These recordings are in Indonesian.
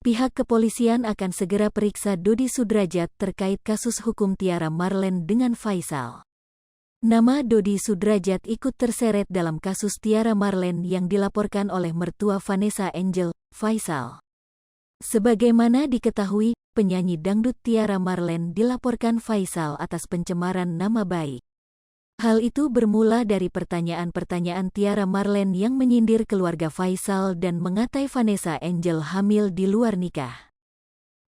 Pihak kepolisian akan segera periksa Dodi Sudrajat terkait kasus hukum Tiara Marlen dengan Faisal. Nama Dodi Sudrajat ikut terseret dalam kasus Tiara Marlen yang dilaporkan oleh mertua Vanessa Angel, Faisal. Sebagaimana diketahui, penyanyi dangdut Tiara Marlen dilaporkan Faisal atas pencemaran nama baik. Hal itu bermula dari pertanyaan-pertanyaan Tiara Marlen yang menyindir keluarga Faisal dan mengatai Vanessa Angel hamil di luar nikah.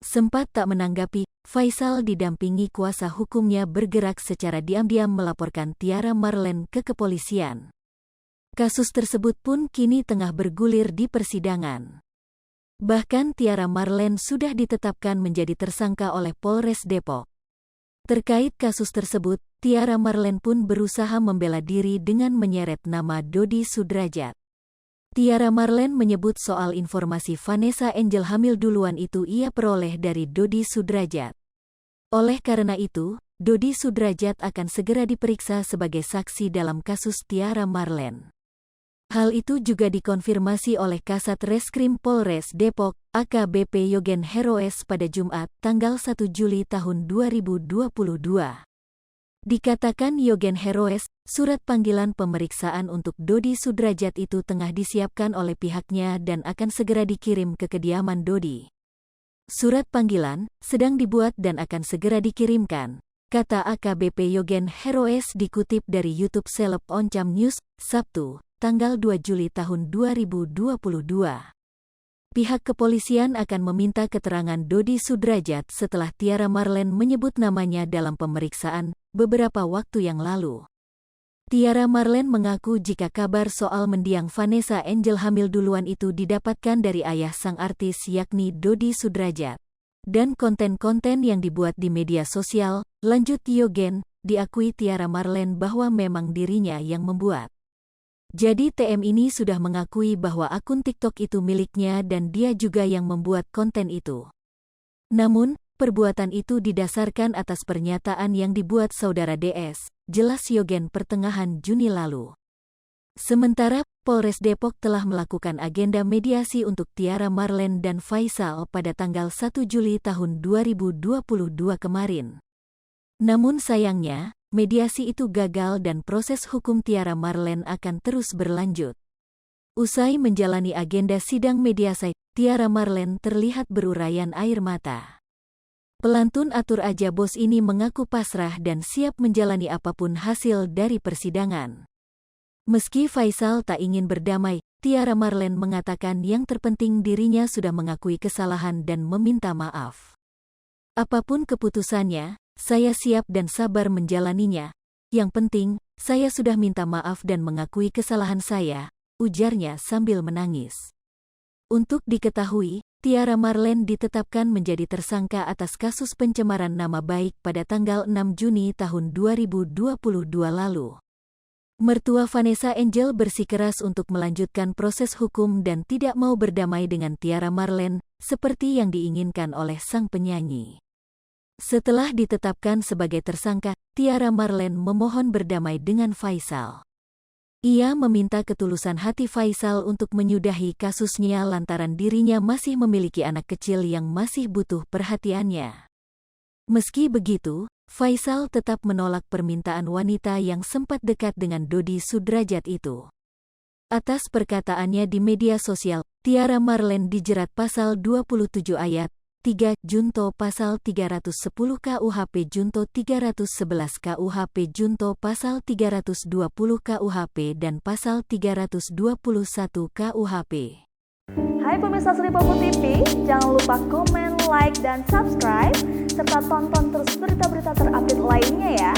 Sempat tak menanggapi, Faisal didampingi kuasa hukumnya bergerak secara diam-diam melaporkan Tiara Marlen ke kepolisian. Kasus tersebut pun kini tengah bergulir di persidangan. Bahkan Tiara Marlen sudah ditetapkan menjadi tersangka oleh Polres Depok. Terkait kasus tersebut, Tiara Marlen pun berusaha membela diri dengan menyeret nama Dodi Sudrajat. Tiara Marlen menyebut soal informasi Vanessa Angel hamil duluan itu ia peroleh dari Dodi Sudrajat. Oleh karena itu, Dodi Sudrajat akan segera diperiksa sebagai saksi dalam kasus Tiara Marlen. Hal itu juga dikonfirmasi oleh Kasat Reskrim Polres Depok, AKBP Yogen Heroes pada Jumat, tanggal 1 Juli tahun 2022. Dikatakan Yogen Heroes, surat panggilan pemeriksaan untuk Dodi Sudrajat itu tengah disiapkan oleh pihaknya dan akan segera dikirim ke kediaman Dodi. Surat panggilan sedang dibuat dan akan segera dikirimkan, kata AKBP Yogen Heroes dikutip dari YouTube Seleb Oncam News, Sabtu, tanggal 2 Juli tahun 2022. Pihak kepolisian akan meminta keterangan Dodi Sudrajat setelah Tiara Marlen menyebut namanya dalam pemeriksaan beberapa waktu yang lalu. Tiara Marlen mengaku jika kabar soal mendiang Vanessa Angel hamil duluan itu didapatkan dari ayah sang artis yakni Dodi Sudrajat. Dan konten-konten yang dibuat di media sosial, lanjut Yogen, diakui Tiara Marlen bahwa memang dirinya yang membuat. Jadi TM ini sudah mengakui bahwa akun TikTok itu miliknya dan dia juga yang membuat konten itu. Namun, perbuatan itu didasarkan atas pernyataan yang dibuat saudara DS, jelas Yogen pertengahan Juni lalu. Sementara, Polres Depok telah melakukan agenda mediasi untuk Tiara Marlen dan Faisal pada tanggal 1 Juli tahun 2022 kemarin. Namun sayangnya, mediasi itu gagal dan proses hukum Tiara Marlen akan terus berlanjut. Usai menjalani agenda sidang mediasi, Tiara Marlen terlihat berurayan air mata. Pelantun atur aja bos ini mengaku pasrah dan siap menjalani apapun hasil dari persidangan. Meski Faisal tak ingin berdamai, Tiara Marlen mengatakan yang terpenting dirinya sudah mengakui kesalahan dan meminta maaf. Apapun keputusannya, saya siap dan sabar menjalaninya. Yang penting, saya sudah minta maaf dan mengakui kesalahan saya, ujarnya sambil menangis. Untuk diketahui, Tiara Marlen ditetapkan menjadi tersangka atas kasus pencemaran nama baik pada tanggal 6 Juni tahun 2022 lalu. Mertua Vanessa Angel bersikeras untuk melanjutkan proses hukum dan tidak mau berdamai dengan Tiara Marlen, seperti yang diinginkan oleh sang penyanyi. Setelah ditetapkan sebagai tersangka, Tiara Marlen memohon berdamai dengan Faisal. Ia meminta ketulusan hati Faisal untuk menyudahi kasusnya lantaran dirinya masih memiliki anak kecil yang masih butuh perhatiannya. Meski begitu, Faisal tetap menolak permintaan wanita yang sempat dekat dengan Dodi Sudrajat itu. Atas perkataannya di media sosial, Tiara Marlen dijerat pasal 27 ayat 3 Junto pasal 310 KUHP Junto 311 KUHP Junto pasal 320 KUHP dan pasal 321 KUHP. Hai pemirsa Sri Popo TV, jangan lupa komen, like, dan subscribe serta tonton terus berita-berita terupdate lainnya ya.